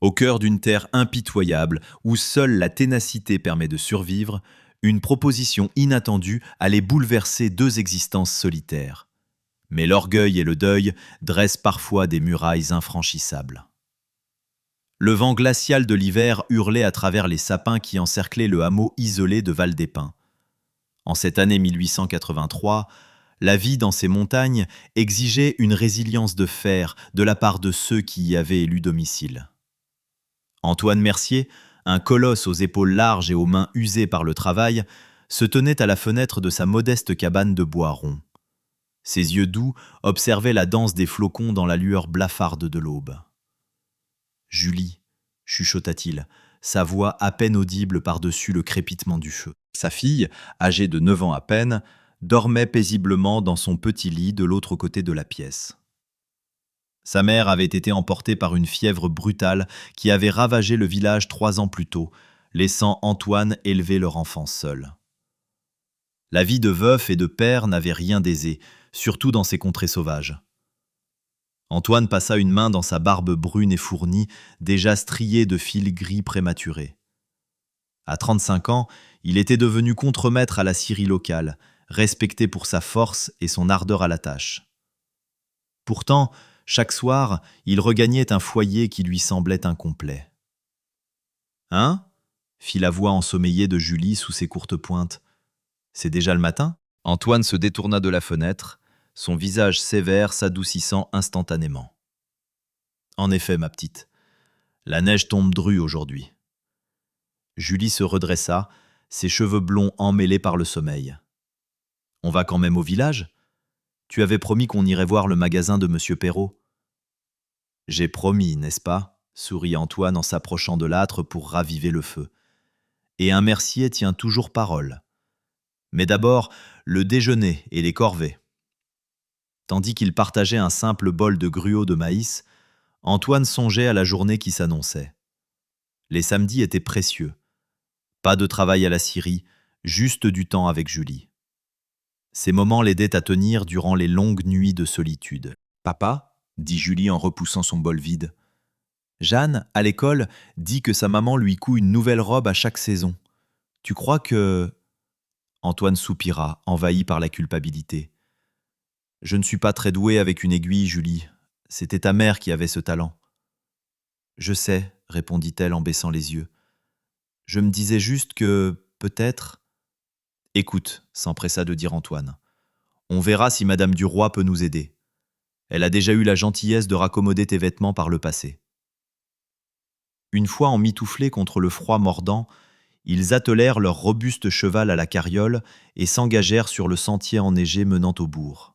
Au cœur d'une terre impitoyable, où seule la ténacité permet de survivre, une proposition inattendue allait bouleverser deux existences solitaires. Mais l'orgueil et le deuil dressent parfois des murailles infranchissables. Le vent glacial de l'hiver hurlait à travers les sapins qui encerclaient le hameau isolé de Val-des-Pins. En cette année 1883, la vie dans ces montagnes exigeait une résilience de fer de la part de ceux qui y avaient élu domicile. Antoine Mercier, un colosse aux épaules larges et aux mains usées par le travail, se tenait à la fenêtre de sa modeste cabane de bois rond. Ses yeux doux observaient la danse des flocons dans la lueur blafarde de l'aube. « Julie », chuchota-t-il, sa voix à peine audible par-dessus le crépitement du feu. Sa fille, âgée de 9 ans à peine, dormait paisiblement dans son petit lit de l'autre côté de la pièce. Sa mère avait été emportée par une fièvre brutale qui avait ravagé le village 3 ans plus tôt, laissant Antoine élever leur enfant seul. La vie de veuf et de père n'avait rien d'aisé, surtout dans ces contrées sauvages. Antoine passa une main dans sa barbe brune et fournie, déjà striée de fils gris prématurés. À 35 ans, il était devenu contremaître à la scierie locale, respecté pour sa force et son ardeur à la tâche. Pourtant, chaque soir, il regagnait un foyer qui lui semblait incomplet. « Hein » fit la voix ensommeillée de Julie sous ses courtes pointes. « C'est déjà le matin ?» Antoine se détourna de la fenêtre, son visage sévère s'adoucissant instantanément. « En effet, ma petite, la neige tombe drue aujourd'hui. » Julie se redressa, ses cheveux blonds emmêlés par le sommeil. « On va quand même au village ? Tu avais promis qu'on irait voir le magasin de Monsieur Perrault. »« J'ai promis, n'est-ce pas ?» sourit Antoine en s'approchant de l'âtre pour raviver le feu. « Et un Mercier tient toujours parole. Mais d'abord, le déjeuner et les corvées. » Tandis qu'il partageait un simple bol de gruau de maïs, Antoine songeait à la journée qui s'annonçait. Les samedis étaient précieux. Pas de travail à la scierie, juste du temps avec Julie. Ces moments l'aidaient à tenir durant les longues nuits de solitude. « Papa » dit Julie en repoussant son bol vide. « Jeanne, à l'école, dit que sa maman lui coud une nouvelle robe à chaque saison. Tu crois que... » Antoine soupira, envahi par la culpabilité. « Je ne suis pas très doué avec une aiguille, Julie. C'était ta mère qui avait ce talent. »« Je sais, » répondit-elle en baissant les yeux. « Je me disais juste que, peut-être... » « Écoute, » s'empressa de dire Antoine. « On verra si Madame Duroy peut nous aider. Elle a déjà eu la gentillesse de raccommoder tes vêtements par le passé. » Une fois emmitouflés contre le froid mordant, ils attelèrent leur robuste cheval à la carriole et s'engagèrent sur le sentier enneigé menant au bourg.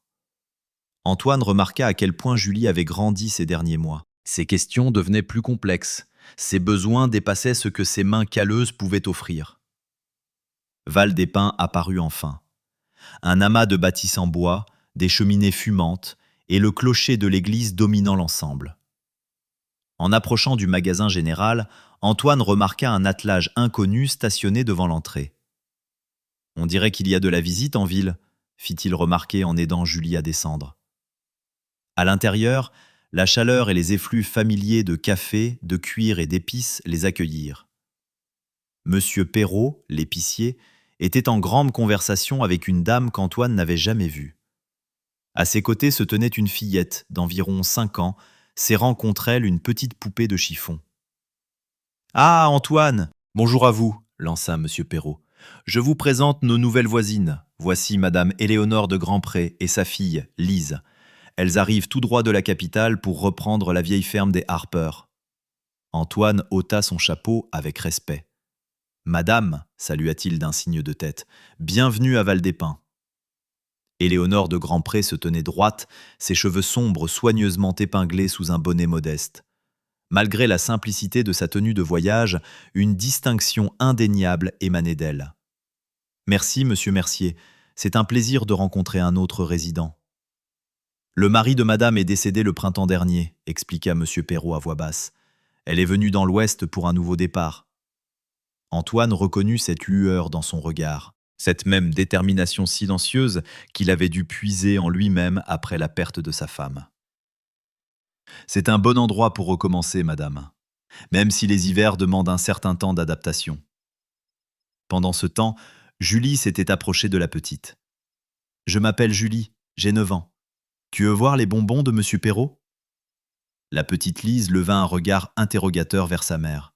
Antoine remarqua à quel point Julie avait grandi ces derniers mois. Ses questions devenaient plus complexes. Ses besoins dépassaient ce que ses mains calleuses pouvaient offrir. Val-des-Pins apparut enfin. Un amas de bâtisses en bois, des cheminées fumantes et le clocher de l'église dominant l'ensemble. En approchant du magasin général, Antoine remarqua un attelage inconnu stationné devant l'entrée. « On dirait qu'il y a de la visite en ville », fit-il remarquer en aidant Julie à descendre. À l'intérieur, la chaleur et les effluves familiers de café, de cuir et d'épices les accueillirent. Monsieur Perrault, l'épicier, était en grande conversation avec une dame qu'Antoine n'avait jamais vue. À ses côtés se tenait une fillette d'environ 5 ans, serrant contre elle une petite poupée de chiffon. « Ah, Antoine ! Bonjour à vous !» lança Monsieur Perrault. « Je vous présente nos nouvelles voisines. Voici Madame Éléonore de Grandpré et sa fille, Lise. Elles arrivent tout droit de la capitale pour reprendre la vieille ferme des Harper. » Antoine ôta son chapeau avec respect. « Madame » salua-t-il d'un signe de tête, « bienvenue à Val-des-Pins. » Éléonore de Grandpré se tenait droite, ses cheveux sombres soigneusement épinglés sous un bonnet modeste. Malgré la simplicité de sa tenue de voyage, une distinction indéniable émanait d'elle. « Merci, monsieur Mercier, c'est un plaisir de rencontrer un autre résident. »« Le mari de madame est décédé le printemps dernier, » expliqua monsieur Perrault à voix basse. « Elle est venue dans l'Ouest pour un nouveau départ. » Antoine reconnut cette lueur dans son regard, cette même détermination silencieuse qu'il avait dû puiser en lui-même après la perte de sa femme. « C'est un bon endroit pour recommencer, madame. même si les hivers demandent un certain temps d'adaptation. Pendant ce temps, Julie s'était approchée de la petite. « Je m'appelle Julie, j'ai 9 ans. Tu veux voir les bonbons de Monsieur Perrault ?» La petite Lise leva un regard interrogateur vers sa mère.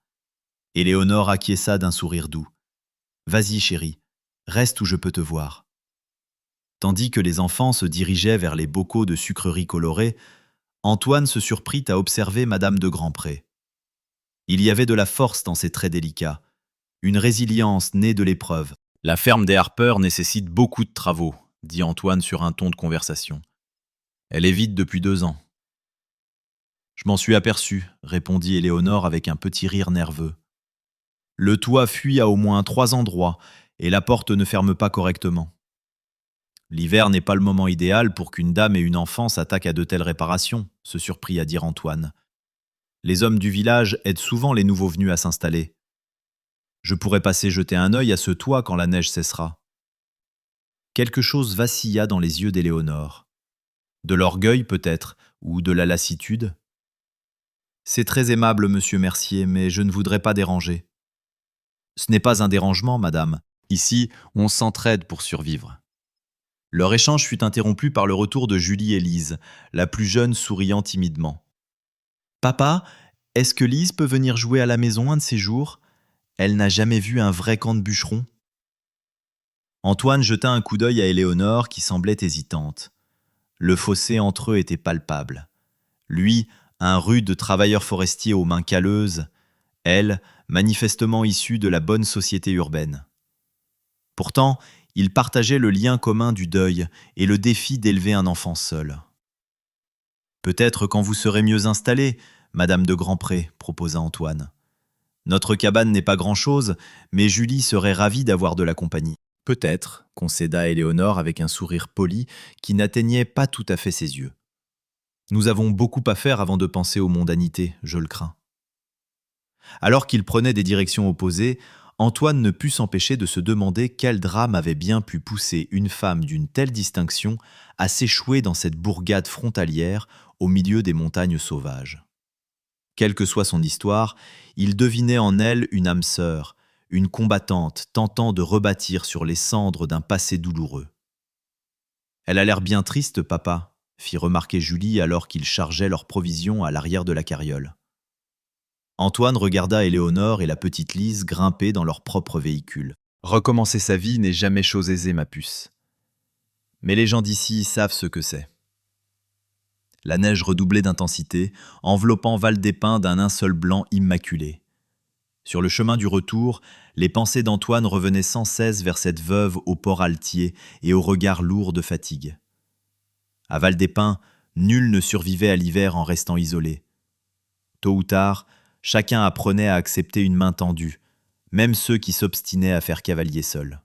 Éléonore acquiesça d'un sourire doux. « Vas-y, chérie, reste où je peux te voir. » Tandis que les enfants se dirigeaient vers les bocaux de sucreries colorées, Antoine se surprit à observer Madame de Grandpré. Il y avait de la force dans ses traits délicats, une résilience née de l'épreuve. « La ferme des Harper nécessite beaucoup de travaux, » dit Antoine sur un ton de conversation. « Elle est vide depuis 2 ans. » « Je m'en suis aperçu, » répondit Éléonore avec un petit rire nerveux. « Le toit fuit à au moins 3 endroits et la porte ne ferme pas correctement. L'hiver n'est pas le moment idéal pour qu'une dame et une enfant s'attaquent à de telles réparations, » se surprit à dire Antoine. « Les hommes du village aident souvent les nouveaux venus à s'installer. Je pourrais passer jeter un œil à ce toit quand la neige cessera. » Quelque chose vacilla dans les yeux d'Éléonore. De l'orgueil peut-être, ou de la lassitude. « C'est très aimable, monsieur Mercier, mais je ne voudrais pas déranger. » « Ce n'est pas un dérangement, madame. Ici, on s'entraide pour survivre. » Leur échange fut interrompu par le retour de Julie et Lise, la plus jeune souriant timidement. « Papa, est-ce que Lise peut venir jouer à la maison un de ces jours ? Elle n'a jamais vu un vrai camp de bûcherons. » Antoine jeta un coup d'œil à Éléonore qui semblait hésitante. Le fossé entre eux était palpable. Lui, un rude travailleur forestier aux mains calleuses, elle, manifestement issue de la bonne société urbaine. Pourtant, ils partageaient le lien commun du deuil et le défi d'élever un enfant seul. « Peut-être quand vous serez mieux installée, Madame de Grandpré, » proposa Antoine. « Notre cabane n'est pas grand-chose, mais Julie serait ravie d'avoir de la compagnie. »« Peut-être, » concéda Éléonore avec un sourire poli qui n'atteignait pas tout à fait ses yeux. « Nous avons beaucoup à faire avant de penser aux mondanités, je le crains. » Alors qu'ils prenaient des directions opposées, Antoine ne put s'empêcher de se demander quel drame avait bien pu pousser une femme d'une telle distinction à s'échouer dans cette bourgade frontalière au milieu des montagnes sauvages. Quelle que soit son histoire, il devinait en elle une âme sœur, une combattante tentant de rebâtir sur les cendres d'un passé douloureux. « Elle a l'air bien triste, papa », fit remarquer Julie alors qu'ils chargeaient leurs provisions à l'arrière de la carriole. Antoine regarda Éléonore et la petite Lise grimper dans leur propre véhicule. « Recommencer sa vie n'est jamais chose aisée, ma puce. Mais les gens d'ici savent ce que c'est. » La neige redoublait d'intensité, enveloppant Val-des-Pins d'un linceul blanc immaculé. Sur le chemin du retour, les pensées d'Antoine revenaient sans cesse vers cette veuve au port altier et au regard lourd de fatigue. À Val-des-Pins, nul ne survivait à l'hiver en restant isolé. Tôt ou tard, chacun apprenait à accepter une main tendue, même ceux qui s'obstinaient à faire cavalier seuls.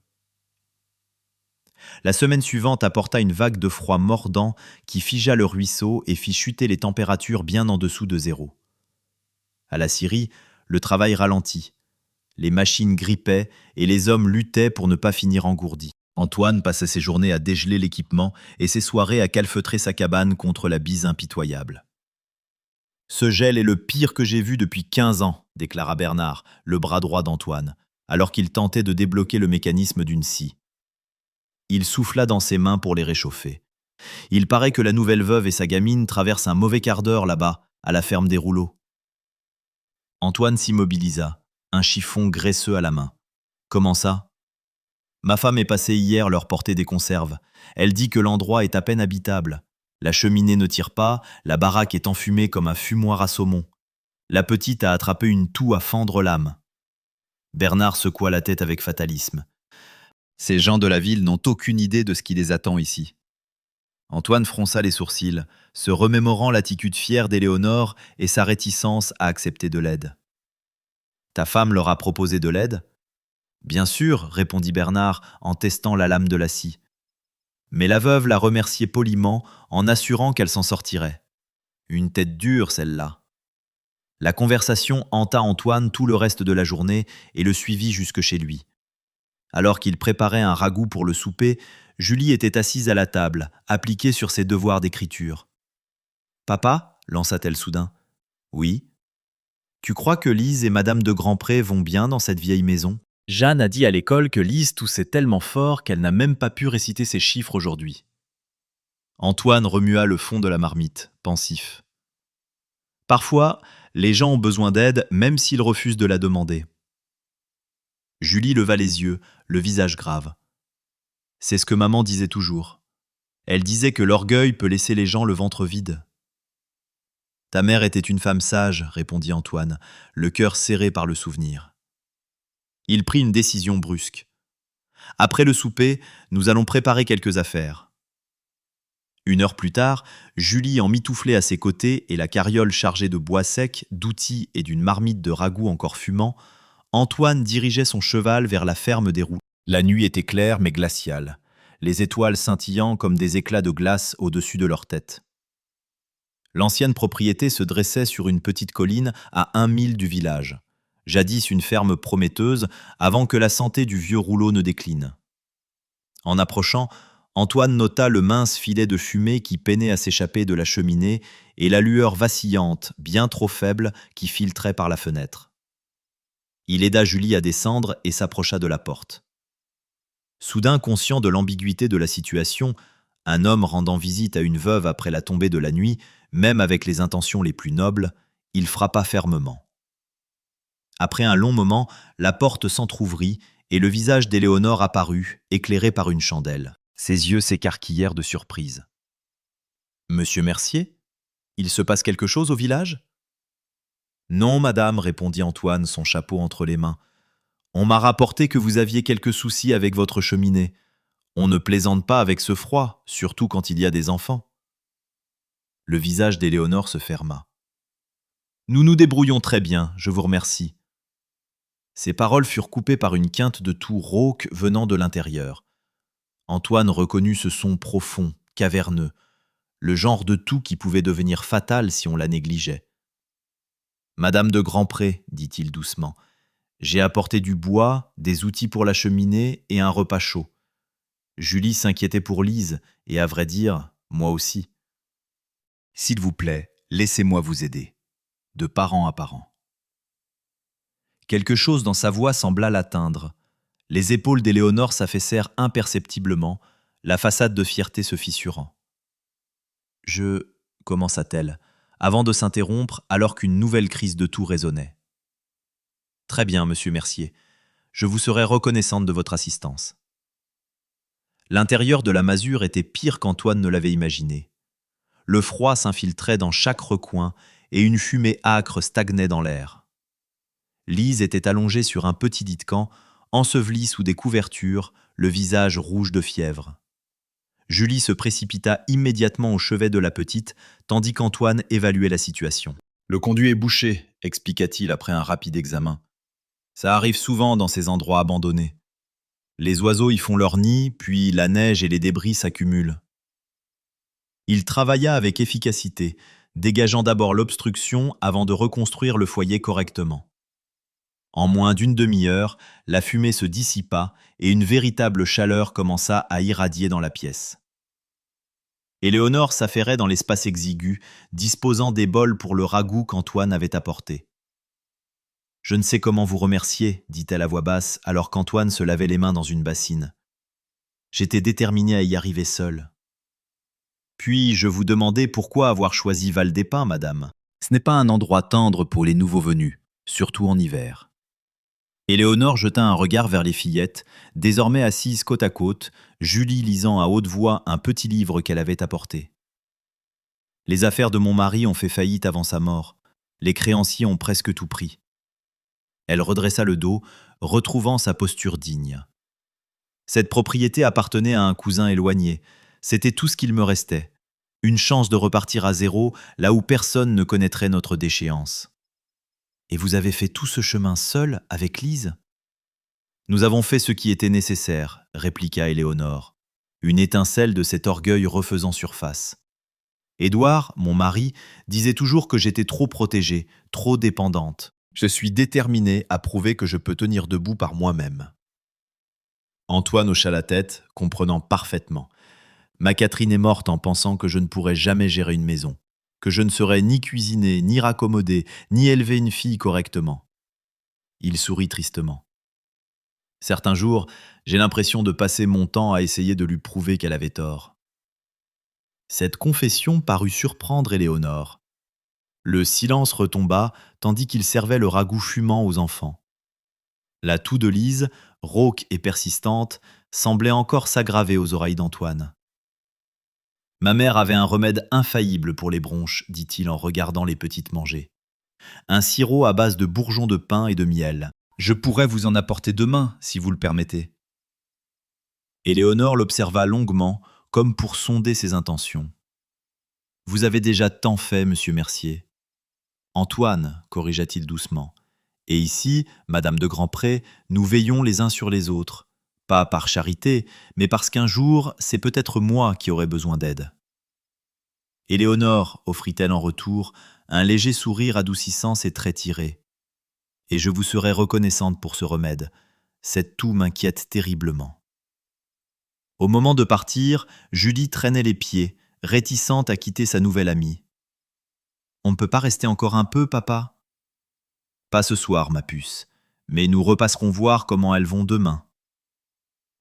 La semaine suivante apporta une vague de froid mordant qui figea le ruisseau et fit chuter les températures bien en dessous de 0. À la scierie, le travail ralentit. Les machines grippaient et les hommes luttaient pour ne pas finir engourdis. Antoine passait ses journées à dégeler l'équipement et ses soirées à calfeutrer sa cabane contre la bise impitoyable. « Ce gel est le pire que j'ai vu depuis 15 ans, » déclara Bernard, le bras droit d'Antoine, alors qu'il tentait de débloquer le mécanisme d'une scie. Il souffla dans ses mains pour les réchauffer. « Il paraît que la nouvelle veuve et sa gamine traversent un mauvais quart d'heure là-bas, à la ferme des Rouleaux. » Antoine s'immobilisa, un chiffon graisseux à la main. « Comment ça ? » « Ma femme est passée hier leur porter des conserves. Elle dit que l'endroit est à peine habitable. La cheminée ne tire pas, la baraque est enfumée comme un fumoir à saumon. La petite a attrapé une toux à fendre l'âme. » Bernard secoua la tête avec fatalisme. « Ces gens de la ville n'ont aucune idée de ce qui les attend ici. » Antoine fronça les sourcils, se remémorant l'attitude fière d'Éléonore et sa réticence à accepter de l'aide. « Ta femme leur a proposé de l'aide ? » « Bien sûr, » répondit Bernard en testant la lame de la scie. Mais la veuve la remerciait poliment en assurant qu'elle s'en sortirait. Une tête dure, celle-là. La conversation hanta Antoine tout le reste de la journée et le suivit jusque chez lui. Alors qu'il préparait un ragoût pour le souper, Julie était assise à la table, appliquée sur ses devoirs d'écriture. « Papa » lança-t-elle soudain. « Oui. » Tu crois que Lise et Madame de Grandpré vont bien dans cette vieille maison? Jeanne a dit à l'école que Lise toussait tellement fort qu'elle n'a même pas pu réciter ses chiffres aujourd'hui. Antoine remua le fond de la marmite, pensif. Parfois, les gens ont besoin d'aide même s'ils refusent de la demander. Julie leva les yeux, le visage grave. C'est ce que maman disait toujours. Elle disait que l'orgueil peut laisser les gens le ventre vide. Ta mère était une femme sage, répondit Antoine, le cœur serré par le souvenir. Il prit une décision brusque. Après le souper, nous allons préparer quelques affaires. 1 heure plus tard, Julie emmitouflée à ses côtés et la carriole chargée de bois sec, d'outils et d'une marmite de ragoût encore fumant, Antoine dirigeait son cheval vers la ferme des Roues. La nuit était claire mais glaciale, les étoiles scintillant comme des éclats de glace au-dessus de leur tête. L'ancienne propriété se dressait sur une petite colline à 1 mille du village, jadis une ferme prometteuse avant que la santé du vieux rouleau ne décline. En approchant, Antoine nota le mince filet de fumée qui peinait à s'échapper de la cheminée et la lueur vacillante, bien trop faible, qui filtrait par la fenêtre. Il aida Julie à descendre et s'approcha de la porte. Soudain conscient de l'ambiguïté de la situation, un homme rendant visite à une veuve après la tombée de la nuit, même avec les intentions les plus nobles, il frappa fermement. Après un long moment, la porte s'entr'ouvrit et le visage d'Éléonore apparut, éclairé par une chandelle. Ses yeux s'écarquillèrent de surprise. « Monsieur Mercier, il se passe quelque chose au village ?» « Non, madame, répondit Antoine, son chapeau entre les mains. On m'a rapporté que vous aviez quelques soucis avec votre cheminée. On ne plaisante pas avec ce froid, surtout quand il y a des enfants. » Le visage d'Éléonore se ferma. « Nous nous débrouillons très bien, je vous remercie. » Ces paroles furent coupées par une quinte de toux rauque venant de l'intérieur. Antoine reconnut ce son profond, caverneux, le genre de toux qui pouvait devenir fatal si on la négligeait. « Madame de Grandpré, dit-il doucement, j'ai apporté du bois, des outils pour la cheminée et un repas chaud. Julie s'inquiétait pour Lise, et à vrai dire, moi aussi. S'il vous plaît, laissez-moi vous aider, de parent à parent. » Quelque chose dans sa voix sembla l'atteindre. Les épaules d'Éléonore s'affaissèrent imperceptiblement, la façade de fierté se fissurant. « Je... » commença-t-elle, avant de s'interrompre alors qu'une nouvelle crise de toux résonnait. « Très bien, monsieur Mercier. Je vous serai reconnaissante de votre assistance. » L'intérieur de la masure était pire qu'Antoine ne l'avait imaginé. Le froid s'infiltrait dans chaque recoin et une fumée âcre stagnait dans l'air. Lise était allongée sur un petit lit de camp, ensevelie sous des couvertures, le visage rouge de fièvre. Julie se précipita immédiatement au chevet de la petite, tandis qu'Antoine évaluait la situation. « Le conduit est bouché, expliqua-t-il après un rapide examen. Ça arrive souvent dans ces endroits abandonnés. Les oiseaux y font leur nid, puis la neige et les débris s'accumulent. » Il travailla avec efficacité, dégageant d'abord l'obstruction avant de reconstruire le foyer correctement. En moins d'une demi-heure, la fumée se dissipa et une véritable chaleur commença à irradier dans la pièce. Éléonore s'affairait dans l'espace exigu, disposant des bols pour le ragoût qu'Antoine avait apporté. « Je ne sais comment vous remercier, dit-elle à voix basse, alors qu'Antoine se lavait les mains dans une bassine. J'étais déterminée à y arriver seule. Puis je vous demandais pourquoi avoir choisi Val-des-Pins, madame. Ce n'est pas un endroit tendre pour les nouveaux venus, surtout en hiver. » Éléonore jeta un regard vers les fillettes, désormais assises côte à côte, Julie lisant à haute voix un petit livre qu'elle avait apporté. « Les affaires de mon mari ont fait faillite avant sa mort. Les créanciers ont presque tout pris. » Elle redressa le dos, retrouvant sa posture digne. Cette propriété appartenait à un cousin éloigné. C'était tout ce qu'il me restait. Une chance de repartir à zéro, là où personne ne connaîtrait notre déchéance. Et vous avez fait tout ce chemin seul, avec Lise ? Nous avons fait ce qui était nécessaire, répliqua Éléonore, une étincelle de cet orgueil refaisant surface. Édouard, mon mari, disait toujours que j'étais trop protégée, trop dépendante. Je suis déterminée à prouver que je peux tenir debout par moi-même. Antoine hocha la tête, comprenant parfaitement. Ma Catherine est morte en pensant que je ne pourrais jamais gérer une maison, que je ne saurais ni cuisiner, ni raccommoder, ni élever une fille correctement. Il sourit tristement. Certains jours, j'ai l'impression de passer mon temps à essayer de lui prouver qu'elle avait tort. Cette confession parut surprendre Éléonore. Le silence retomba, tandis qu'il servait le ragoût fumant aux enfants. La toux de Lise, rauque et persistante, semblait encore s'aggraver aux oreilles d'Antoine. « Ma mère avait un remède infaillible pour les bronches, dit-il en regardant les petites manger. Un sirop à base de bourgeons de pin et de miel. Je pourrais vous en apporter demain, si vous le permettez. » Éléonore l'observa longuement, comme pour sonder ses intentions. « Vous avez déjà tant fait, monsieur Mercier. »« Antoine, corrigea-t-il doucement. Et ici, Madame de Grandpré, nous veillons les uns sur les autres. Pas par charité, mais parce qu'un jour, c'est peut-être moi qui aurai besoin d'aide. » Éléonore, offrit-elle en retour, un léger sourire adoucissant ses traits tirés. « Et je vous serai reconnaissante pour ce remède. Cette toux m'inquiète terriblement. » Au moment de partir, Julie traînait les pieds, réticente à quitter sa nouvelle amie. « On ne peut pas rester encore un peu, papa ?»« Pas ce soir, ma puce, mais nous repasserons voir comment elles vont demain. »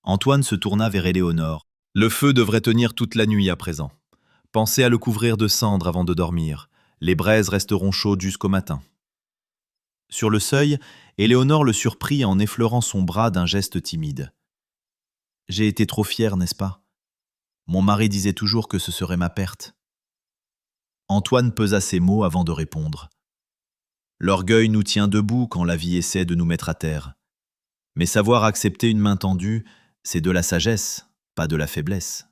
Antoine se tourna vers Éléonore. « Le feu devrait tenir toute la nuit à présent. Pensez à le couvrir de cendres avant de dormir. Les braises resteront chaudes jusqu'au matin. » Sur le seuil, Éléonore le surprit en effleurant son bras d'un geste timide. « J'ai été trop fière, n'est-ce pas? Mon mari disait toujours que ce serait ma perte. » Antoine pesa ses mots avant de répondre. « L'orgueil nous tient debout quand la vie essaie de nous mettre à terre. Mais savoir accepter une main tendue, c'est de la sagesse, pas de la faiblesse. »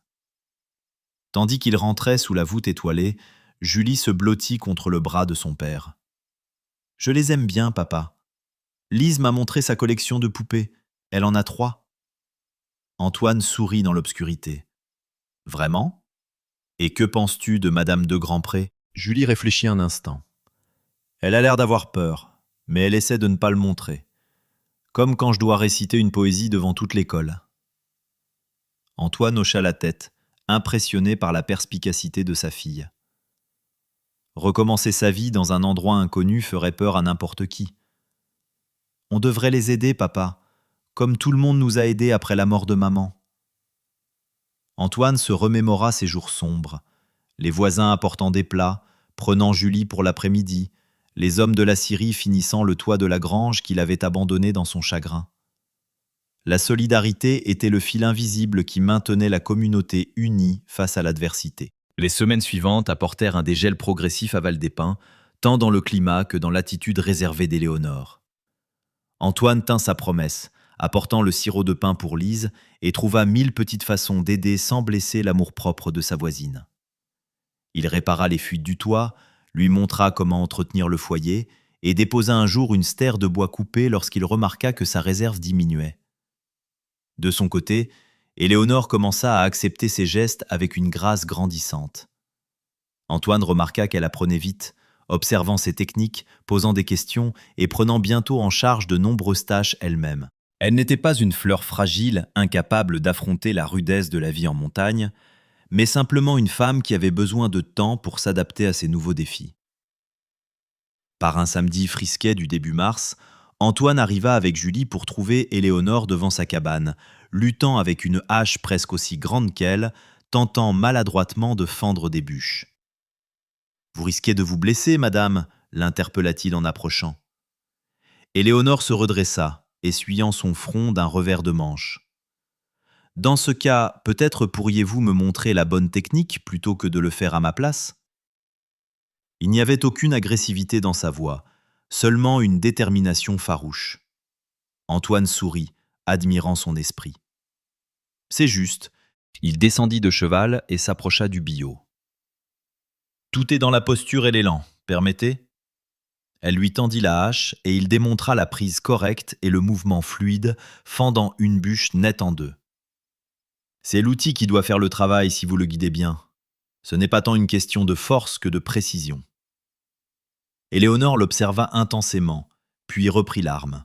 Tandis qu'il rentrait sous la voûte étoilée, Julie se blottit contre le bras de son père. « Je les aime bien, papa. Lise m'a montré sa collection de poupées. Elle en a 3. » Antoine sourit dans l'obscurité. « Vraiment? Et que penses-tu de Madame de Grandpré ?» Julie réfléchit un instant. Elle a l'air d'avoir peur, mais elle essaie de ne pas le montrer. Comme quand je dois réciter une poésie devant toute l'école. Antoine hocha la tête, impressionné par la perspicacité de sa fille. Recommencer sa vie dans un endroit inconnu ferait peur à n'importe qui. « On devrait les aider, papa, comme tout le monde nous a aidés après la mort de maman. » Antoine se remémora ses jours sombres, les voisins apportant des plats, prenant Julie pour l'après-midi, les hommes de la Syrie finissant le toit de la grange qu'il avait abandonné dans son chagrin. La solidarité était le fil invisible qui maintenait la communauté unie face à l'adversité. Les semaines suivantes apportèrent un dégel progressif à Val-des-Pins, tant dans le climat que dans l'attitude réservée d'Éléonore. Antoine tint sa promesse, apportant le sirop de pain pour Lise, et trouva 1000 petites façons d'aider sans blesser l'amour-propre de sa voisine. Il répara les fuites du toit, lui montra comment entretenir le foyer, et déposa un jour une stère de bois coupé lorsqu'il remarqua que sa réserve diminuait. De son côté, Éléonore commença à accepter ses gestes avec une grâce grandissante. Antoine remarqua qu'elle apprenait vite, observant ses techniques, posant des questions et prenant bientôt en charge de nombreuses tâches elle-même. Elle n'était pas une fleur fragile, incapable d'affronter la rudesse de la vie en montagne, mais simplement une femme qui avait besoin de temps pour s'adapter à ces nouveaux défis. Par un samedi frisquet du début mars, Antoine arriva avec Julie pour trouver Éléonore devant sa cabane, luttant avec une hache presque aussi grande qu'elle, tentant maladroitement de fendre des bûches. « Vous risquez de vous blesser, madame » l'interpella-t-il en approchant. Éléonore se redressa, essuyant son front d'un revers de manche. « Dans ce cas, peut-être pourriez-vous me montrer la bonne technique plutôt que de le faire à ma place ?» Il n'y avait aucune agressivité dans sa voix, seulement une détermination farouche. Antoine sourit, admirant son esprit. « C'est juste. » Il descendit de cheval et s'approcha du billot. « Tout est dans la posture et l'élan, permettez ?» Elle lui tendit la hache et il démontra la prise correcte et le mouvement fluide, fendant une bûche nette en deux. « C'est l'outil qui doit faire le travail si vous le guidez bien. Ce n'est pas tant une question de force que de précision. » Éléonore l'observa intensément, puis reprit l'arme.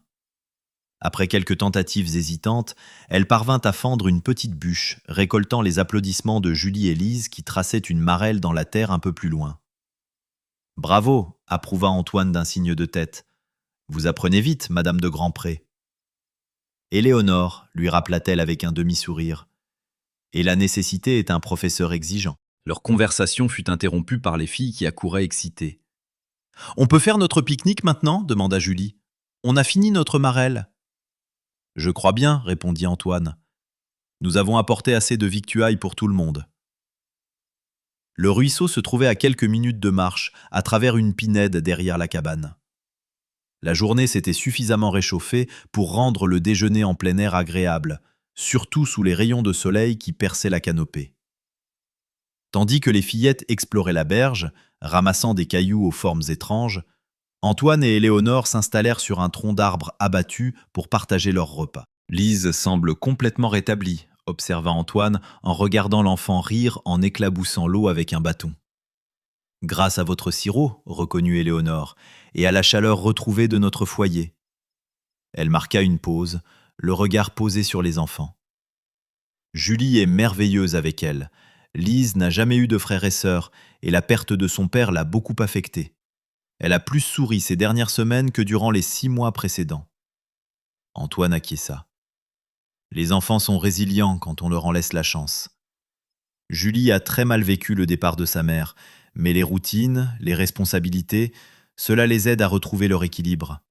Après quelques tentatives hésitantes, elle parvint à fendre une petite bûche, récoltant les applaudissements de Julie et Lise qui traçaient une marelle dans la terre un peu plus loin. Bravo, approuva Antoine d'un signe de tête. Vous apprenez vite, Madame de Grandpré. Éléonore, lui rappela-t-elle avec un demi-sourire. Et la nécessité est un professeur exigeant. Leur conversation fut interrompue par les filles qui accouraient excitées. On peut faire notre pique-nique maintenant demanda Julie. On a fini notre marelle. Je crois bien, répondit Antoine. Nous avons apporté assez de victuailles pour tout le monde. Le ruisseau se trouvait à quelques minutes de marche, à travers une pinède derrière la cabane. La journée s'était suffisamment réchauffée pour rendre le déjeuner en plein air agréable, surtout sous les rayons de soleil qui perçaient la canopée. Tandis que les fillettes exploraient la berge, ramassant des cailloux aux formes étranges, Antoine et Éléonore s'installèrent sur un tronc d'arbre abattu pour partager leur repas. Lise semble complètement rétablie, observa Antoine en regardant l'enfant rire en éclaboussant l'eau avec un bâton. Grâce à votre sirop, reconnut Éléonore, et à la chaleur retrouvée de notre foyer. Elle marqua une pause, le regard posé sur les enfants. Julie est merveilleuse avec elle. Lise n'a jamais eu de frères et sœurs, et la perte de son père l'a beaucoup affectée. Elle a plus souri ces dernières semaines que durant les 6 mois précédents. Antoine acquiesça. Les enfants sont résilients quand on leur en laisse la chance. Julie a très mal vécu le départ de sa mère, mais les routines, les responsabilités, cela les aide à retrouver leur équilibre.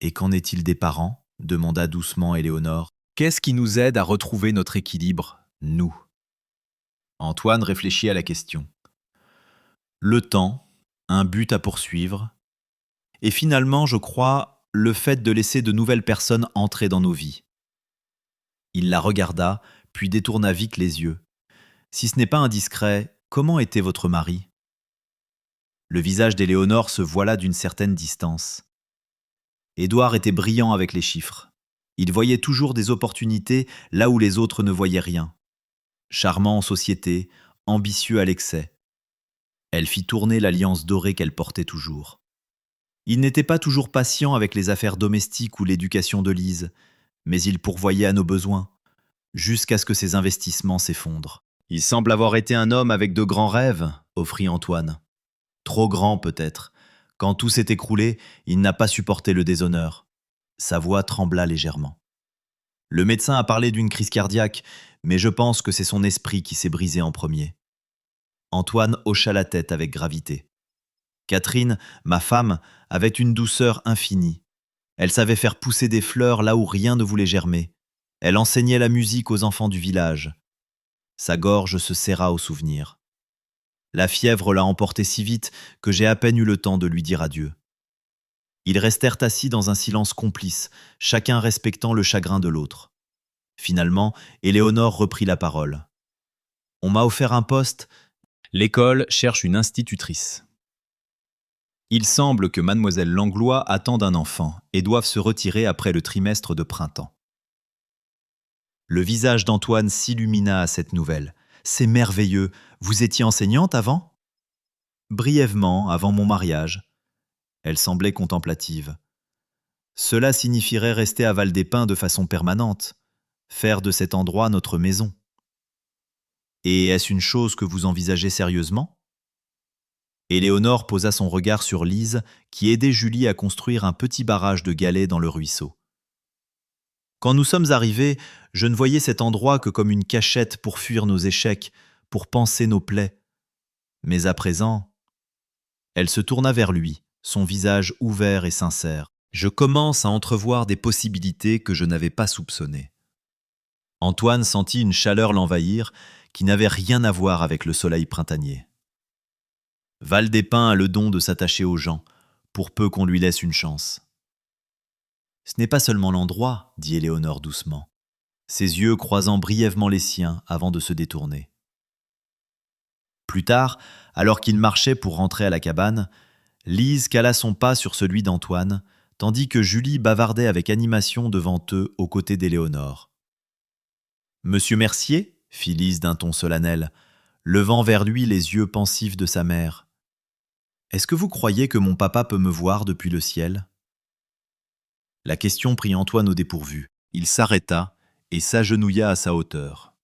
Et qu'en est-il des parents ? Demanda doucement Éléonore. Qu'est-ce qui nous aide à retrouver notre équilibre, nous ? Antoine réfléchit à la question. Le temps, un but à poursuivre, et finalement, je crois, le fait de laisser de nouvelles personnes entrer dans nos vies. Il la regarda, puis détourna vite les yeux. Si ce n'est pas indiscret, comment était votre mari ? Le visage d'Éléonore se voila d'une certaine distance. Édouard était brillant avec les chiffres. Il voyait toujours des opportunités là où les autres ne voyaient rien. Charmant en société, ambitieux à l'excès. Elle fit tourner l'alliance dorée qu'elle portait toujours. Il n'était pas toujours patient avec les affaires domestiques ou l'éducation de Lise, mais il pourvoyait à nos besoins, jusqu'à ce que ses investissements s'effondrent. Il semble avoir été un homme avec de grands rêves, offrit Antoine. Trop grand peut-être. Quand tout s'est écroulé, il n'a pas supporté le déshonneur. Sa voix trembla légèrement. Le médecin a parlé d'une crise cardiaque, mais je pense que c'est son esprit qui s'est brisé en premier. Antoine hocha la tête avec gravité. Catherine, ma femme, avait une douceur infinie. Elle savait faire pousser des fleurs là où rien ne voulait germer. Elle enseignait la musique aux enfants du village. Sa gorge se serra au souvenir. La fièvre l'a emporté si vite que j'ai à peine eu le temps de lui dire adieu. Ils restèrent assis dans un silence complice, chacun respectant le chagrin de l'autre. Finalement, Éléonore reprit la parole. « On m'a offert un poste. L'école cherche une institutrice. Il semble que mademoiselle Langlois attende un enfant et doive se retirer après le trimestre de printemps. » Le visage d'Antoine s'illumina à cette nouvelle. « C'est merveilleux. Vous étiez enseignante avant ?»« Brièvement, avant mon mariage. » Elle semblait contemplative. « Cela signifierait rester à Val-des-Pins de façon permanente, faire de cet endroit notre maison. » « Et est-ce une chose que vous envisagez sérieusement ?» Éléonore posa son regard sur Lise, qui aidait Julie à construire un petit barrage de galets dans le ruisseau. Quand nous sommes arrivés, je ne voyais cet endroit que comme une cachette pour fuir nos échecs, pour panser nos plaies. Mais à présent, elle se tourna vers lui, son visage ouvert et sincère. Je commence à entrevoir des possibilités que je n'avais pas soupçonnées. Antoine sentit une chaleur l'envahir qui n'avait rien à voir avec le soleil printanier. Val-des-Pins a le don de s'attacher aux gens, pour peu qu'on lui laisse une chance. Ce n'est pas seulement l'endroit, dit Éléonore doucement, ses yeux croisant brièvement les siens avant de se détourner. Plus tard, alors qu'il marchait pour rentrer à la cabane, Lise cala son pas sur celui d'Antoine, tandis que Julie bavardait avec animation devant eux aux côtés d'Éléonore. « Monsieur Mercier ?» fit Lise d'un ton solennel, levant vers lui les yeux pensifs de sa mère. « Est-ce que vous croyez que mon papa peut me voir depuis le ciel ?» La question prit Antoine au dépourvu. Il s'arrêta et s'agenouilla à sa hauteur.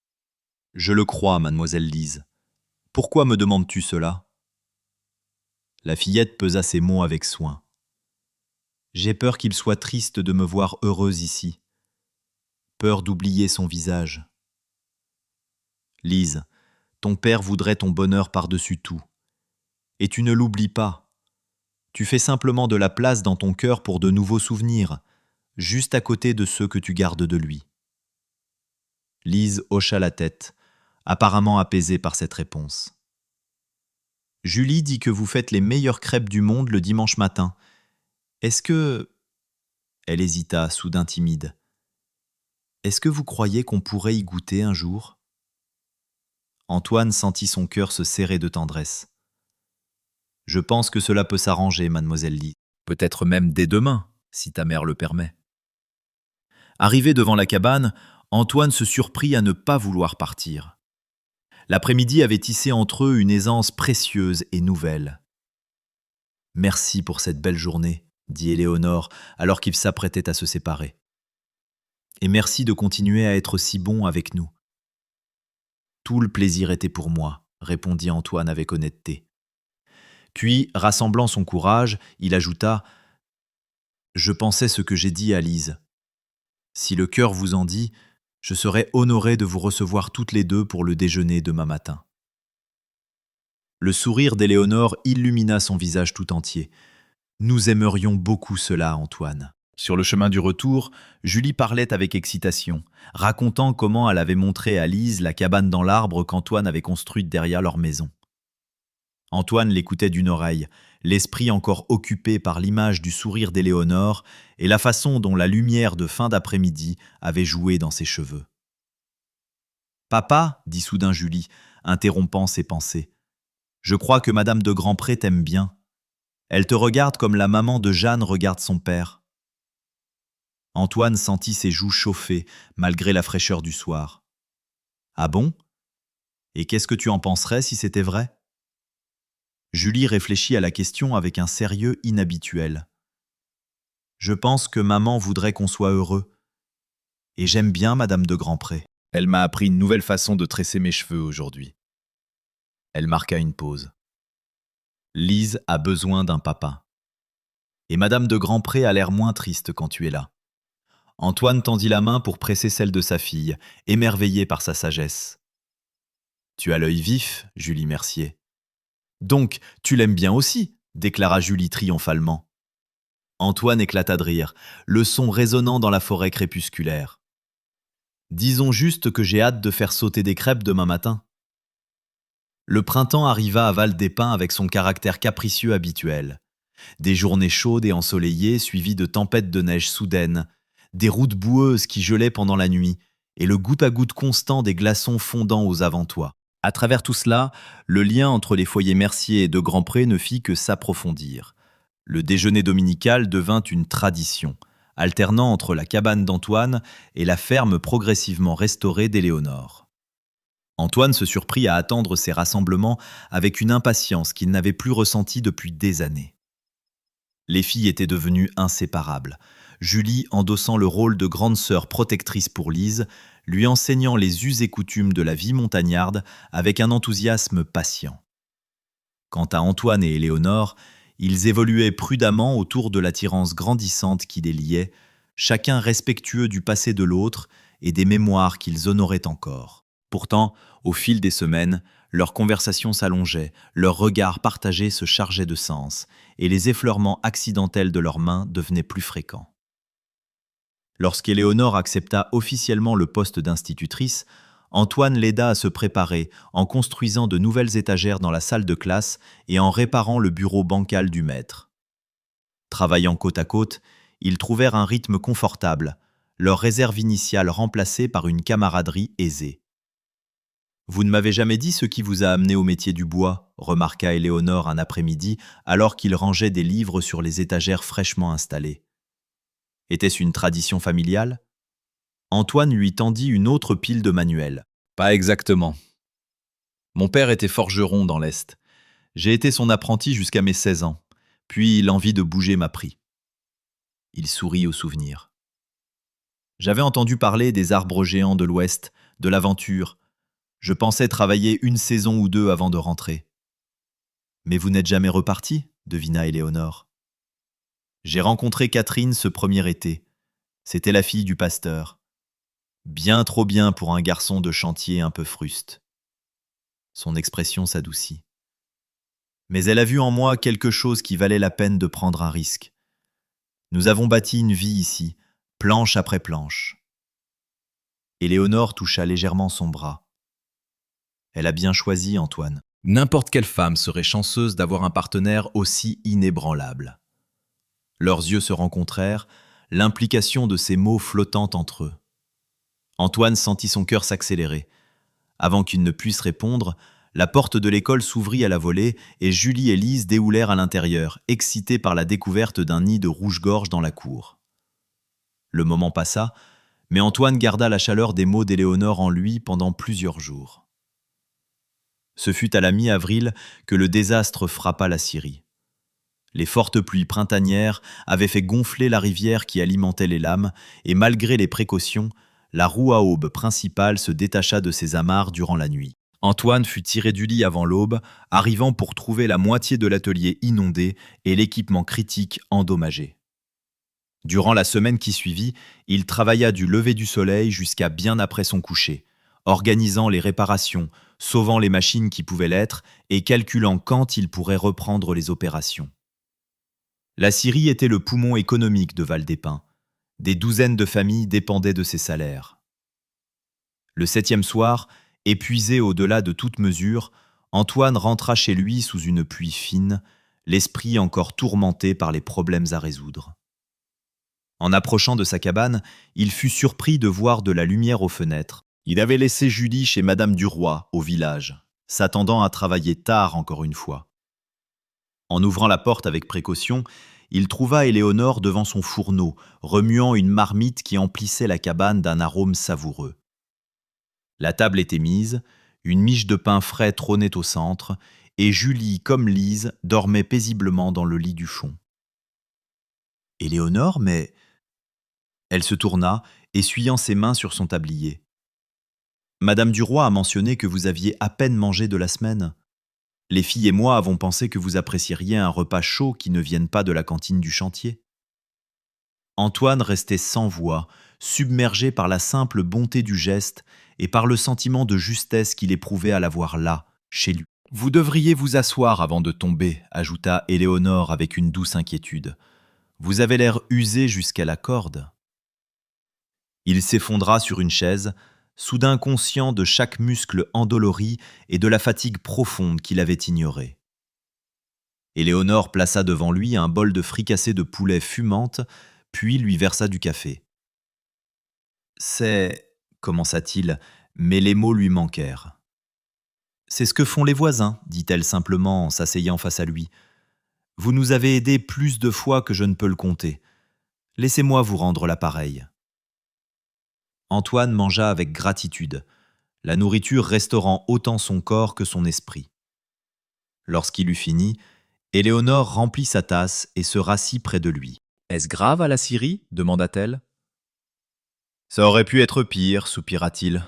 « Je le crois, mademoiselle Lise. Pourquoi me demandes-tu cela ? La fillette pesa ses mots avec soin. J'ai peur qu'il soit triste de me voir heureuse ici. Peur d'oublier son visage. Lise, ton père voudrait ton bonheur par-dessus tout. Et tu ne l'oublies pas. Tu fais simplement de la place dans ton cœur pour de nouveaux souvenirs, juste à côté de ceux que tu gardes de lui. Lise hocha la tête, apparemment apaisée par cette réponse. Julie dit que vous faites les meilleures crêpes du monde le dimanche matin. Est-ce que... Elle hésita, soudain timide. Est-ce que vous croyez qu'on pourrait y goûter un jour ? Antoine sentit son cœur se serrer de tendresse. Je pense que cela peut s'arranger, mademoiselle Lise. Peut-être même dès demain, si ta mère le permet. Arrivé devant la cabane, Antoine se surprit à ne pas vouloir partir. L'après-midi avait tissé entre eux une aisance précieuse et nouvelle. « Merci pour cette belle journée », dit Éléonore, alors qu'ils s'apprêtaient à se séparer. « Et merci de continuer à être si bon avec nous. »« Tout le plaisir était pour moi », répondit Antoine avec honnêteté. Puis, rassemblant son courage, il ajouta « Je pensais ce que j'ai dit à Lise. Si le cœur vous en dit, je serais honoré de vous recevoir toutes les deux pour le déjeuner demain matin. » Le sourire d'Éléonore illumina son visage tout entier. « Nous aimerions beaucoup cela, Antoine. » Sur le chemin du retour, Julie parlait avec excitation, racontant comment elle avait montré à Lise la cabane dans l'arbre qu'Antoine avait construite derrière leur maison. Antoine l'écoutait d'une oreille, l'esprit encore occupé par l'image du sourire d'Éléonore et la façon dont la lumière de fin d'après-midi avait joué dans ses cheveux. « Papa, dit soudain Julie, interrompant ses pensées, je crois que Madame de Grandpré t'aime bien. Elle te regarde comme la maman de Jeanne regarde son père. » Antoine sentit ses joues chauffer malgré la fraîcheur du soir. « Ah bon ? Et qu'est-ce que tu en penserais si c'était vrai ?» Julie réfléchit à la question avec un sérieux inhabituel. « Je pense que maman voudrait qu'on soit heureux. Et j'aime bien Madame de Grandpré. Elle m'a appris une nouvelle façon de tresser mes cheveux aujourd'hui. » Elle marqua une pause. « Lise a besoin d'un papa. Et Madame de Grandpré a l'air moins triste quand tu es là. » Antoine tendit la main pour presser celle de sa fille, émerveillé par sa sagesse. « Tu as l'œil vif, Julie Mercier. »« Donc, tu l'aimes bien aussi » déclara Julie triomphalement. Antoine éclata de rire, le son résonnant dans la forêt crépusculaire. « Disons juste que j'ai hâte de faire sauter des crêpes demain matin. » Le printemps arriva à Val-des-Pins avec son caractère capricieux habituel. Des journées chaudes et ensoleillées suivies de tempêtes de neige soudaines, des routes boueuses qui gelaient pendant la nuit et le goutte-à-goutte constant des glaçons fondant aux avant-toits. À travers tout cela, le lien entre les foyers Mercier et de Grandpré ne fit que s'approfondir. Le déjeuner dominical devint une tradition, alternant entre la cabane d'Antoine et la ferme progressivement restaurée d'Éléonore. Antoine se surprit à attendre ces rassemblements avec une impatience qu'il n'avait plus ressentie depuis des années. Les filles étaient devenues inséparables. Julie endossant le rôle de grande sœur protectrice pour Lise, lui enseignant les us et coutumes de la vie montagnarde avec un enthousiasme patient. Quant à Antoine et Éléonore, ils évoluaient prudemment autour de l'attirance grandissante qui les liait, chacun respectueux du passé de l'autre et des mémoires qu'ils honoraient encore. Pourtant, au fil des semaines, leurs conversations s'allongeaient, leurs regards partagés se chargeaient de sens, et les effleurements accidentels de leurs mains devenaient plus fréquents. Lorsqu'Éléonore accepta officiellement le poste d'institutrice, Antoine l'aida à se préparer en construisant de nouvelles étagères dans la salle de classe et en réparant le bureau bancal du maître. Travaillant côte à côte, ils trouvèrent un rythme confortable, leur réserve initiale remplacée par une camaraderie aisée. « Vous ne m'avez jamais dit ce qui vous a amené au métier du bois » remarqua Éléonore un après-midi alors qu'il rangeait des livres sur les étagères fraîchement installées. Était-ce une tradition familiale ? Antoine lui tendit une autre pile de manuels. « Pas exactement. Mon père était forgeron dans l'Est. J'ai été son apprenti jusqu'à mes 16 ans. Puis l'envie de bouger m'a pris. » Il sourit au souvenir. « J'avais entendu parler des arbres géants de l'Ouest, de l'aventure. Je pensais travailler une saison ou deux avant de rentrer. » « Mais vous n'êtes jamais reparti » devina Éléonore. J'ai rencontré Catherine ce premier été. C'était la fille du pasteur. Bien trop bien pour un garçon de chantier un peu fruste. Son expression s'adoucit. Mais elle a vu en moi quelque chose qui valait la peine de prendre un risque. Nous avons bâti une vie ici, planche après planche. Éléonore toucha légèrement son bras. Elle a bien choisi, Antoine. N'importe quelle femme serait chanceuse d'avoir un partenaire aussi inébranlable. Leurs yeux se rencontrèrent, l'implication de ces mots flottant entre eux. Antoine sentit son cœur s'accélérer. Avant qu'il ne puisse répondre, la porte de l'école s'ouvrit à la volée et Julie et Lise déhoulèrent à l'intérieur, excitées par la découverte d'un nid de rouge-gorge dans la cour. Le moment passa, mais Antoine garda la chaleur des mots d'Éléonore en lui pendant plusieurs jours. Ce fut à la mi-avril que le désastre frappa la Syrie. Les fortes pluies printanières avaient fait gonfler la rivière qui alimentait les lames, et malgré les précautions, la roue à aube principale se détacha de ses amarres durant la nuit. Antoine fut tiré du lit avant l'aube, arrivant pour trouver la moitié de l'atelier inondé et l'équipement critique endommagé. Durant la semaine qui suivit, il travailla du lever du soleil jusqu'à bien après son coucher, organisant les réparations, sauvant les machines qui pouvaient l'être et calculant quand il pourrait reprendre les opérations. La Syrie était le poumon économique de Val-des-Pins. Des douzaines de familles dépendaient de ses salaires. Le 7e soir, épuisé au-delà de toute mesure, Antoine rentra chez lui sous une pluie fine, l'esprit encore tourmenté par les problèmes à résoudre. En approchant de sa cabane, il fut surpris de voir de la lumière aux fenêtres. Il avait laissé Julie chez Madame Duroy, au village, s'attendant à travailler tard encore une fois. En ouvrant la porte avec précaution, il trouva Éléonore devant son fourneau, remuant une marmite qui emplissait la cabane d'un arôme savoureux. La table était mise, une miche de pain frais trônait au centre, et Julie, comme Lise, dormait paisiblement dans le lit du fond. « Éléonore, mais… » Elle se tourna, essuyant ses mains sur son tablier. « Madame Duroy a mentionné que vous aviez à peine mangé de la semaine. Les filles et moi avons pensé que vous apprécieriez un repas chaud qui ne vienne pas de la cantine du chantier. » Antoine restait sans voix, submergé par la simple bonté du geste et par le sentiment de justesse qu'il éprouvait à la voir là, chez lui. « Vous devriez vous asseoir avant de tomber, » ajouta Éléonore avec une douce inquiétude. « Vous avez l'air usé jusqu'à la corde. » Il s'effondra sur une chaise, soudain conscient de chaque muscle endolori et de la fatigue profonde qu'il avait ignorée. Éléonore plaça devant lui un bol de fricassée de poulet fumante, puis lui versa du café. « C'est… » commença-t-il, mais les mots lui manquèrent. « C'est ce que font les voisins, » dit-elle simplement en s'asseyant face à lui. « Vous nous avez aidés plus de fois que je ne peux le compter. Laissez-moi vous rendre l'appareil. » Antoine mangea avec gratitude, la nourriture restaurant autant son corps que son esprit. Lorsqu'il eut fini, Éléonore remplit sa tasse et se rassit près de lui. « Est-ce grave à la Syrie ?» demanda-t-elle. « Ça aurait pu être pire, soupira-t-il.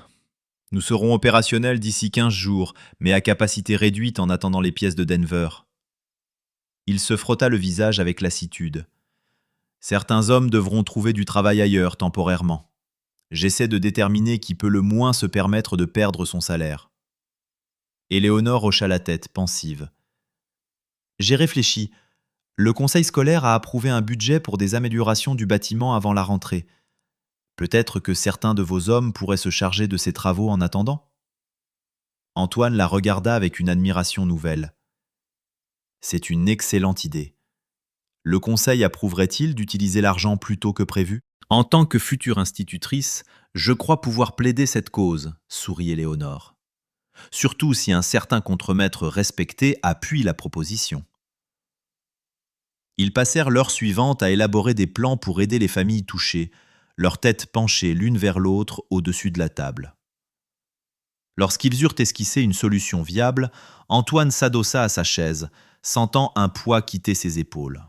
Nous serons opérationnels d'ici 15 jours, mais à capacité réduite en attendant les pièces de Denver. » Il se frotta le visage avec lassitude. « Certains hommes devront trouver du travail ailleurs temporairement. J'essaie de déterminer qui peut le moins se permettre de perdre son salaire. » Éléonore hocha la tête, pensive. « J'ai réfléchi. Le conseil scolaire a approuvé un budget pour des améliorations du bâtiment avant la rentrée. Peut-être que certains de vos hommes pourraient se charger de ces travaux en attendant ?» Antoine la regarda avec une admiration nouvelle. « C'est une excellente idée. Le conseil approuverait-il d'utiliser l'argent plus tôt que prévu ? » « En tant que future institutrice, je crois pouvoir plaider cette cause, » sourit Éléonore. « Surtout si un certain contremaître respecté appuie la proposition. » Ils passèrent l'heure suivante à élaborer des plans pour aider les familles touchées, leurs têtes penchées l'une vers l'autre au-dessus de la table. Lorsqu'ils eurent esquissé une solution viable, Antoine s'adossa à sa chaise, sentant un poids quitter ses épaules.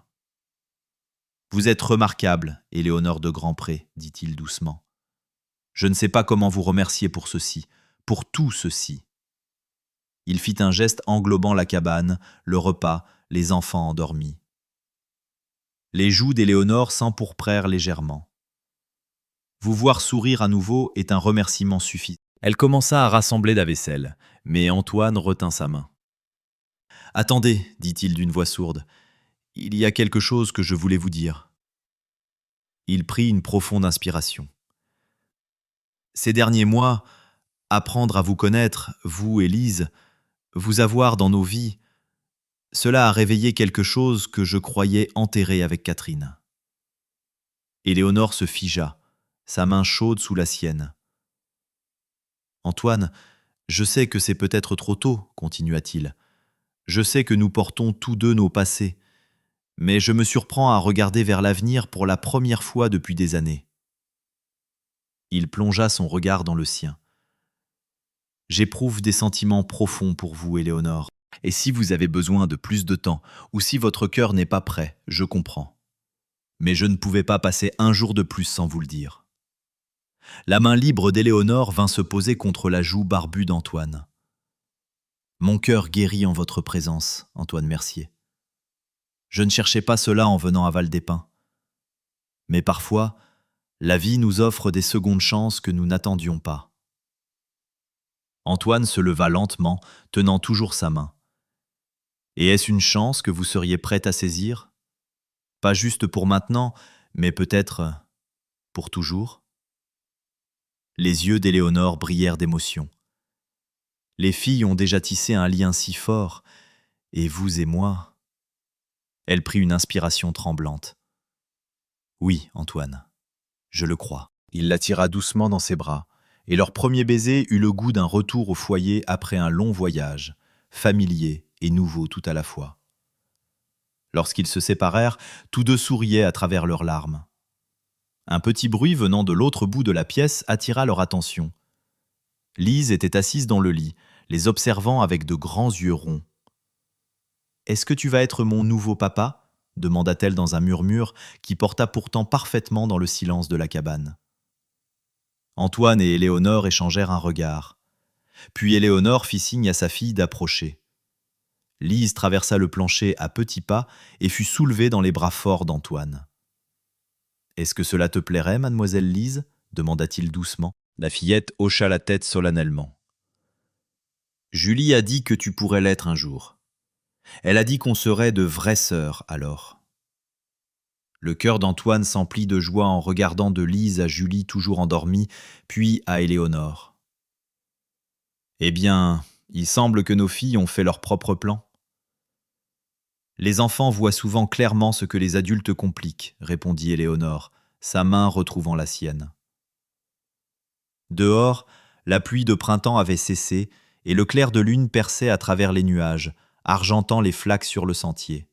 « Vous êtes remarquable, Éléonore de Grandpré, » dit-il doucement. « Je ne sais pas comment vous remercier pour ceci, pour tout ceci. » Il fit un geste englobant la cabane, le repas, les enfants endormis. Les joues d'Éléonore s'empourprèrent légèrement. Vous voir sourire à nouveau est un remerciement suffisant. Elle commença à rassembler la vaisselle, mais Antoine retint sa main. « Attendez, dit-il d'une voix sourde, il y a quelque chose que je voulais vous dire. » Il prit une profonde inspiration. Ces derniers mois, apprendre à vous connaître, vous et Lise, vous avoir dans nos vies, cela a réveillé quelque chose que je croyais enterré avec Catherine. Éléonore se figea, sa main chaude sous la sienne. Antoine, je sais que c'est peut-être trop tôt, continua-t-il. Je sais que nous portons tous deux nos passés, mais je me surprends à regarder vers l'avenir pour la première fois depuis des années. Il plongea son regard dans le sien. J'éprouve des sentiments profonds pour vous, Éléonore, et si vous avez besoin de plus de temps, ou si votre cœur n'est pas prêt, je comprends. Mais je ne pouvais pas passer un jour de plus sans vous le dire. La main libre d'Éléonore vint se poser contre la joue barbue d'Antoine. Mon cœur guérit en votre présence, Antoine Mercier. Je ne cherchais pas cela en venant à Val-des-Pins. Mais parfois, la vie nous offre des secondes chances que nous n'attendions pas. Antoine se leva lentement, tenant toujours sa main. Et est-ce une chance que vous seriez prête à saisir? Pas juste pour maintenant, mais peut-être pour toujours? Les yeux d'Éléonore brillèrent d'émotion. Les filles ont déjà tissé un lien si fort, et vous et moi... Elle prit une inspiration tremblante. Oui, Antoine, je le crois. Il la tira doucement dans ses bras, et leur premier baiser eut le goût d'un retour au foyer après un long voyage, familier et nouveau tout à la fois. Lorsqu'ils se séparèrent, tous deux souriaient à travers leurs larmes. Un petit bruit venant de l'autre bout de la pièce attira leur attention. Lise était assise dans le lit, les observant avec de grands yeux ronds. « Est-ce que tu vas être mon nouveau papa ?» demanda-t-elle dans un murmure qui porta pourtant parfaitement dans le silence de la cabane. Antoine et Éléonore échangèrent un regard. Puis Éléonore fit signe à sa fille d'approcher. Lise traversa le plancher à petits pas et fut soulevée dans les bras forts d'Antoine. « Est-ce que cela te plairait, mademoiselle Lise ?» demanda-t-il doucement. La fillette hocha la tête solennellement. « Julie a dit que tu pourrais l'être un jour. Elle a dit qu'on serait de vraies sœurs alors. » Le cœur d'Antoine s'emplit de joie en regardant de Lise à Julie toujours endormie, puis à Éléonore. « Eh bien, il semble que nos filles ont fait leur propre plan. » « Les enfants voient souvent clairement ce que les adultes compliquent, » répondit Éléonore, sa main retrouvant la sienne. Dehors, la pluie de printemps avait cessé et le clair de lune perçait à travers les nuages, argentant les flaques sur le sentier.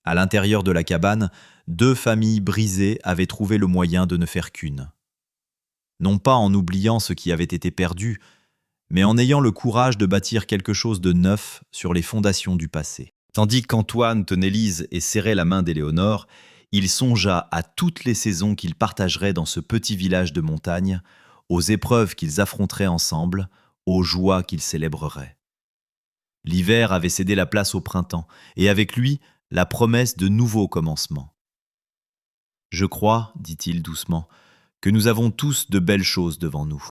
À l'intérieur de la cabane, deux familles brisées avaient trouvé le moyen de ne faire qu'une. Non pas en oubliant ce qui avait été perdu, mais en ayant le courage de bâtir quelque chose de neuf sur les fondations du passé. Tandis qu'Antoine tenait Lise et serrait la main d'Éléonore, il songea à toutes les saisons qu'ils partageraient dans ce petit village de montagne, aux épreuves qu'ils affronteraient ensemble, aux joies qu'ils célébreraient. L'hiver avait cédé la place au printemps, et avec lui, la promesse de nouveaux commencements. « Je crois, dit-il doucement, que nous avons tous de belles choses devant nous. »